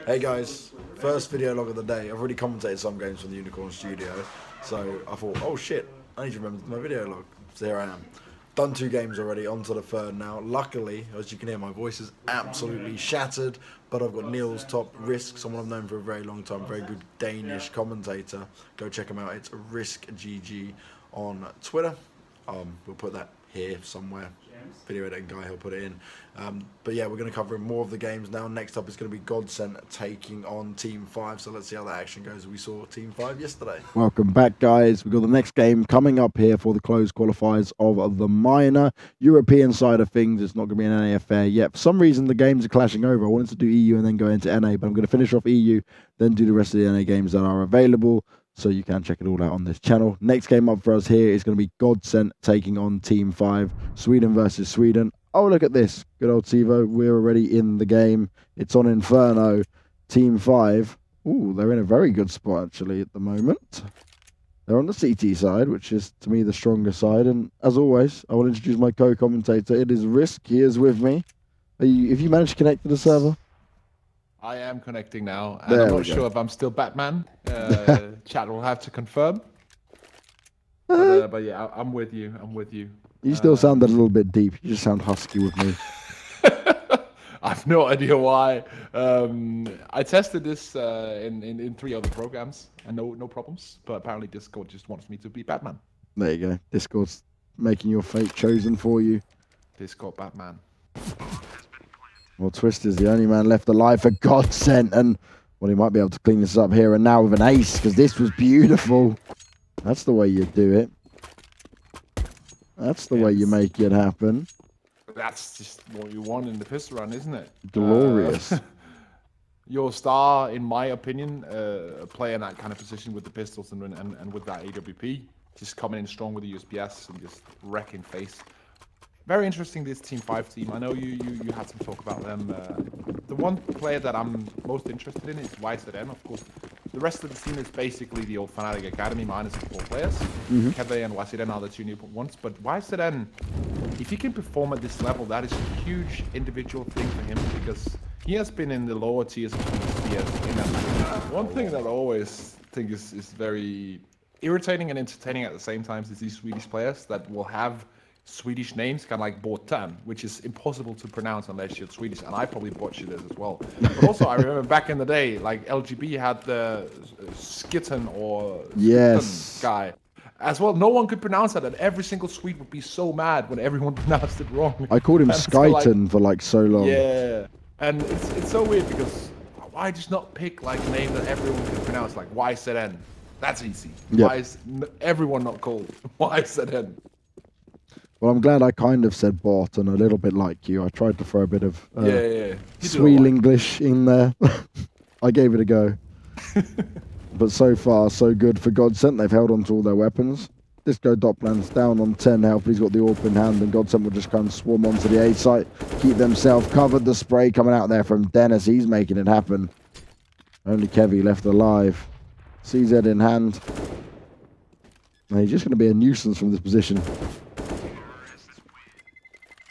Hey guys, first video log of the day. I've already commentated some games from the Unicorn Studio, so I thought, oh shit, I need to remember my video log. So here I am. Done 2 games already, on to the third now. Luckily, as you can hear, my voice is absolutely shattered, but I've got Neil's Top Risk, someone I've known for a very long time, very good Danish commentator. Go check him out, it's Risk GG on Twitter. We'll put that here somewhere. Video editing guy, he'll put it in. But yeah, we're going to cover more of the games now. Next up is going to be Godsent taking on Team 5. So let's see how that action goes. We saw Team 5 yesterday. Welcome back, guys. We've got the next game coming up here for the closed qualifiers of the minor European side of things. It's not going to be an NA affair yet. For some reason, the games are clashing over. I wanted to do EU and then go into NA, but I'm going to finish off EU, then do the rest of the NA games that are available. So you can check it all out on this channel. Next game up for us here is going to be Godsent taking on Team 5. Sweden versus Sweden. Oh, look at this. Good old TiVo. We're already in the game. It's on Inferno. Team 5. Ooh, they're in a very good spot, actually, at the moment. They're on the CT side, which is, to me, the stronger side. And as always, I will introduce my co-commentator. It is Risk. He is with me. Have you managed to connect to the server? I am connecting now, and I'm not sure if I'm still Batman. Chat will have to confirm. But yeah, I'm with you. I'm with you. You still sound a little bit deep. You just sound husky with me. I have no idea why. I tested this in 3 other programs, and no problems. But apparently Discord just wants me to be Batman. There you go. Discord's making your fate chosen for you. Discord Batman. Well, Twister's the only man left alive for Godsent, and well, he might be able to clean this up here and now with an ace, because this was beautiful. That's the way you do it. That's the way you make it happen. That's just what you want in the pistol run, isn't it? Glorious. Your star, in my opinion, play in that kind of position with the pistols and with that AWP, just coming in strong with the USPS and just wrecking face. Very interesting, this Team 5 team. I know you had some talk about them. The one player that I'm most interested in is YZN. Of course, the rest of the team is basically the old Fnatic Academy minus the 4 players. Keve and YZN are the 2 new ones. But YZN, if he can perform at this level, that is a huge individual thing for him, because he has been in the lower tiers of PS in that match. One thing that I always think is very irritating and entertaining at the same time is these Swedish players that will have Swedish names, kind of like Bortan, which is impossible to pronounce unless you're Swedish, and I probably butchered it as well. But also, I remember back in the day, like LGB had the Skitten or Skitten guy as well. No one could pronounce that, and every single Swede would be so mad when everyone pronounced it wrong. I called him Skyton for like so long. Yeah, and it's so weird, because why just not pick like a name that everyone can pronounce, like YZN? That's easy. Yep. Why is everyone not called YZN? Well, I'm glad I kind of said Borton, a little bit like you. I tried to throw a bit of Swede English in there. I gave it a go. But so far, so good for Godsent. They've held on to all their weapons. Disco Doppland's down on 10 health. He's got the AWP in hand, and Godsent will just kind of swarm onto the A site, keep themselves covered. The spray coming out there from Dennis. He's making it happen. Only Kevy left alive. CZ in hand. And he's just going to be a nuisance from this position.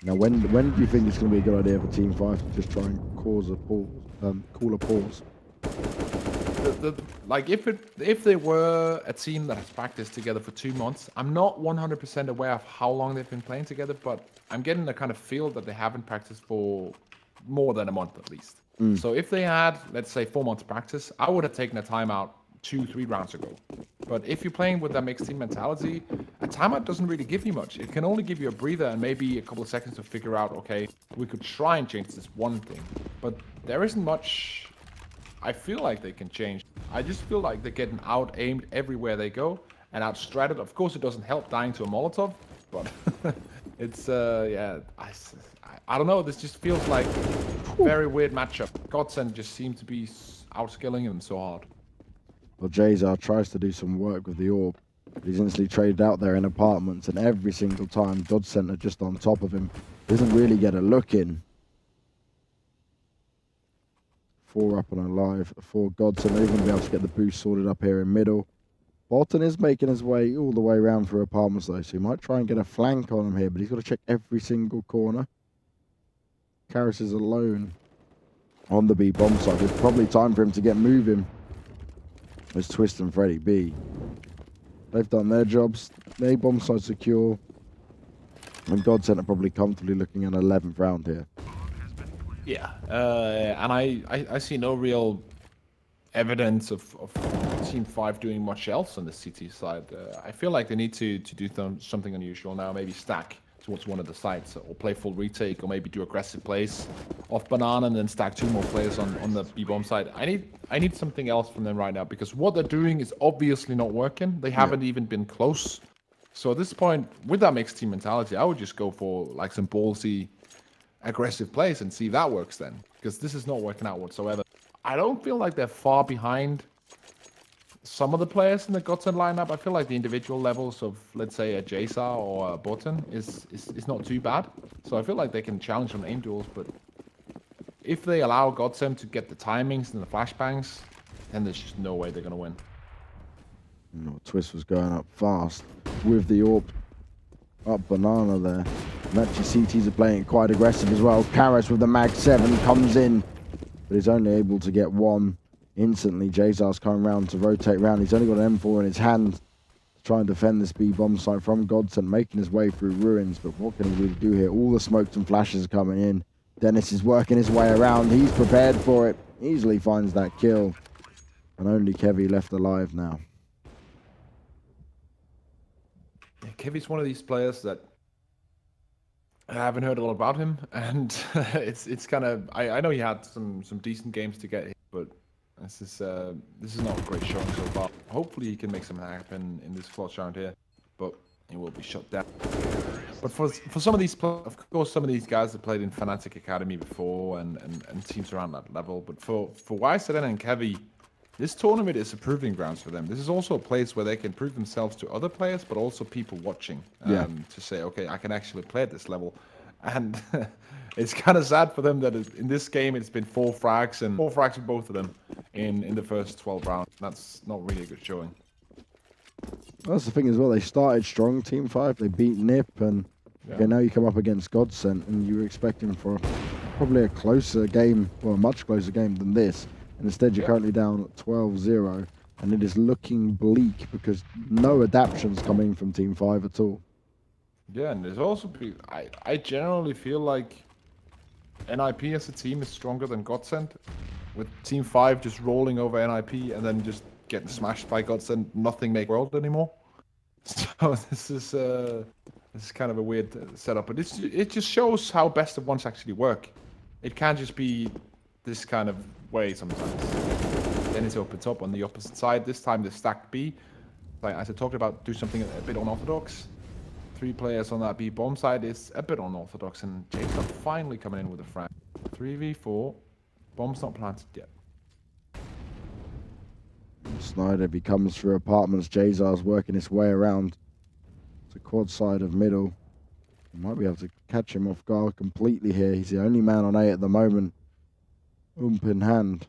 Now, when do you think it's going to be a good idea for Team 5 to just try and cause a pause, call a pause? Like if they were a team that has practiced together for 2 months, I'm not 100% aware of how long they've been playing together, but I'm getting the kind of feel that they haven't practiced for more than a month at least. So if they had, let's say, 4 months practice, I would have taken a timeout 2-3 rounds ago. But if you're playing with that mixed team mentality, a timeout doesn't really give you much. It can only give you a breather and maybe a couple of seconds to figure out, okay, we could try and change this one thing. But there isn't much I feel like they can change. I just feel like they're getting out-aimed everywhere they go and out-stratted. Of course, it doesn't help dying to a Molotov, but it's, yeah, I don't know. This just feels like a very weird matchup. Godsent just seem to be outskilling them so hard. Well, Jazar tries to do some work with the AWP. He's instantly traded out there in apartments, and every single time Godsent are just on top of him. Doesn't really get a look in. 4 up and alive for Godsent. They're going to be able to get the boost sorted up here in middle. Bolton is making his way all the way around for apartments though, so he might try and get a flank on him here, but he's got to check every single corner. Karras is alone on the B bomb side. It's probably time for him to get moving. It's Twist and Freddy B. They've done their jobs. A bomb side secure. And Godsend are probably comfortably looking at 11th round here. Yeah, and I see no real evidence of Team 5 doing much else on the CT side. I feel like they need to do something unusual now. Maybe stack towards one of the sites, or play full retake, or maybe do aggressive plays off Banana and then stack 2 more players on the B-bomb side. I need something else from them right now, because what they're doing is obviously not working. They haven't even been close. So at this point, with that mixed team mentality, I would just go for like some ballsy, aggressive plays and see if that works then, because this is not working out whatsoever. I don't feel like they're far behind some of the players in the Godsend lineup. I feel like the individual levels of, let's say, a Jason or a Botan is not too bad. So I feel like they can challenge on aim duels, but if they allow Godsend to get the timings and the flashbangs, then there's just no way they're going to win. Twist was going up fast with the AWP up Banana there. And actually CTs are playing quite aggressive as well. Karas with the Mag 7 comes in, but he's only able to get one instantly. Jazar's coming round to rotate round. He's only got an M4 in his hand to try and defend this B bomb site from Godsend, making his way through ruins. But what can he really do here? All the smokes and flashes are coming in. Dennis is working his way around. He's prepared for it. Easily finds that kill. And only Kevy left alive now. Yeah, Kevy's one of these players that I haven't heard a lot about him, and it's kind of, I know he had some decent games to get here, but this is not a great showing so far. Hopefully he can make something happen in this clutch round here, but he will be shut down. But for some of these, of course, some of these guys have played in Fnatic Academy before and teams around that level. But for YZN and Kevy, this tournament is a proving grounds for them. This is also a place where they can prove themselves to other players, but also people watching, to say, okay, I can actually play at this level. And it's kind of sad for them that in this game it's been 4 frags for both of them in the first 12 rounds. That's not really a good showing. That's the thing as well. They started strong, Team 5. They beat Nip, and okay, now you come up against Godsend, and you were expecting for probably a closer game, or a much closer game than this. And instead, you're currently down at 12-0, and it is looking bleak because no adaptions coming from Team 5 at all. Yeah, and there's also I generally feel like NIP as a team is stronger than Godsend, with Team 5 just rolling over NIP and then just getting smashed by Godsend. Nothing make world anymore. So this is kind of a weird setup, but it just shows how best of ones actually work. It can't just be this kind of way sometimes. Then it opens up on the opposite side. This time the stack B, like as I talked about, do something a bit unorthodox. 3 players on that B bomb side is a bit unorthodox, and James are finally coming in with a frag. 3v4, bomb's not planted yet. Snyder becomes through apartments. Jazar's working his way around to quad side of middle. Might be able to catch him off guard completely here. He's the only man on A at the moment. In hand.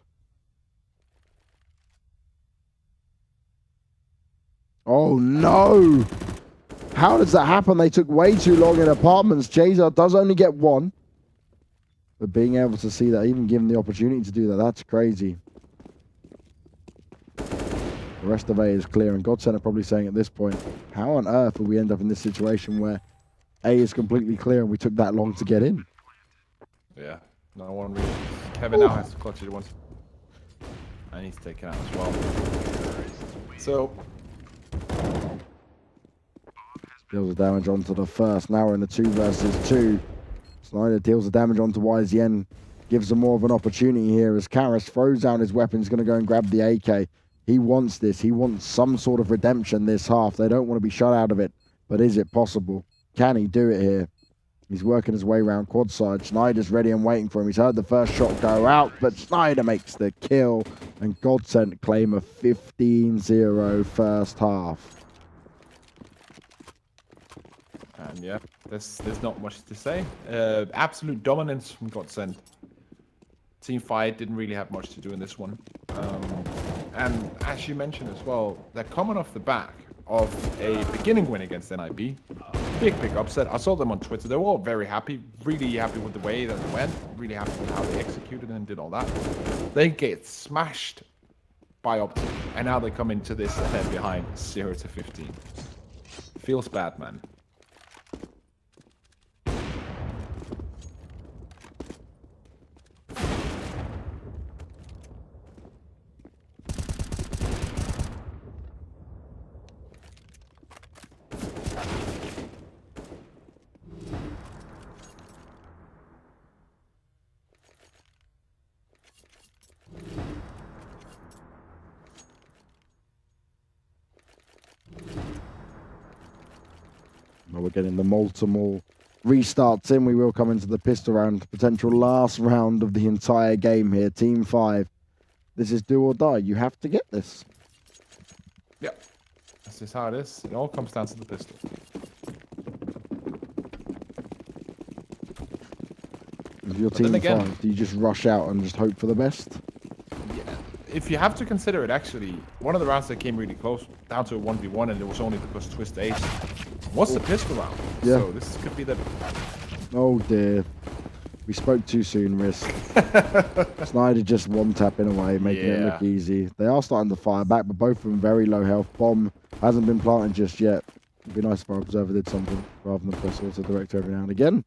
Oh no! How does that happen? They took way too long in apartments. Jazar does only get 1. But being able to see that, even given the opportunity to do that, that's crazy. The rest of A is clear, and Godsend are probably saying at this point, how on earth will we end up in this situation where A is completely clear and we took that long to get in? Yeah, no one really. Kevin now has to clutch it once. And he's taken out as well. So deals the damage onto the first. Now we're in the 2 versus 2. Snyder deals the damage onto YZN. Gives them more of an opportunity here as Karas throws down his weapon. He's going to go and grab the AK. He wants this. He wants some sort of redemption this half. They don't want to be shut out of it. But is it possible? Can he do it here? He's working his way around quad side. Snyder's ready and waiting for him. He's heard the first shot go out, but Snyder makes the kill. And Godsend claim a 15-0 first half. And yeah, there's not much to say. Absolute dominance from Godsend. Team 5 didn't really have much to do in this one. And as you mentioned as well, they're coming off the back of a beginning win against NIP. big upset. I saw them on Twitter. They were all very happy, really happy with the way that it went, really happy with how they executed and did all that. They get smashed by Optic, and now they come into this head behind 0-15. Feels bad, man. Well, we're getting the multiple restarts in. We will come into the pistol round, potential last round of the entire game here. Team 5. This is do or die. You have to get this. Yeah, this is how it is. It all comes down to the pistol. If you're Team 5, do you just rush out and just hope for the best? Yeah. If you have to consider it, actually, one of the rounds that came really close, down to a 1v1, and it was only because Twist Ace. What's the pistol round? Yeah. So this could be the... Oh dear. We spoke too soon, Risk. Snyder just one-tapping away, making it look easy. They are starting to fire back, but both of them very low health. Bomb hasn't been planted just yet. It'd be nice if our observer did something, rather than press auto direct every now and again.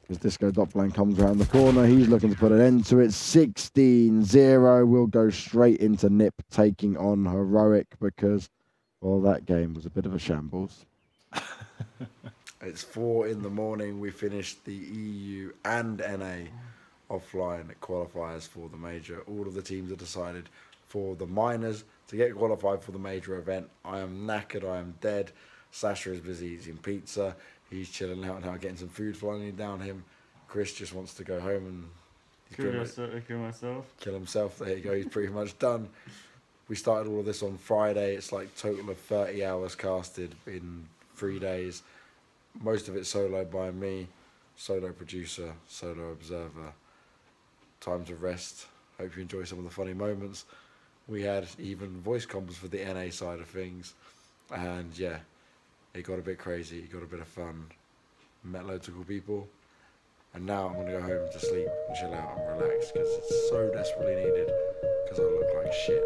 As Disco Doppler comes around the corner, he's looking to put an end to it. 16-0 will go straight into Nip, taking on Heroic, because, well, that game was a bit of a shambles. It's 4 in the morning. We finished the EU and NA offline qualifiers for the major. All of the teams are decided for the minors to get qualified for the major event. I am knackered. I am dead. Sasha is busy eating pizza. He's chilling out now, getting some food flying down him. Chris just wants to go home and kill himself. There you go. He's pretty much done. We started all of this on Friday. It's like total of 30 hours casted in 3 days. Most of it solo by me, solo producer, solo observer. Time to rest. Hope you enjoy some of the funny moments. We had even voice combos for the NA side of things. And yeah, it got a bit crazy. It got a bit of fun. Met loads of cool people. And now I'm going to go home to sleep and chill out and relax because it's so desperately needed because I look like shit.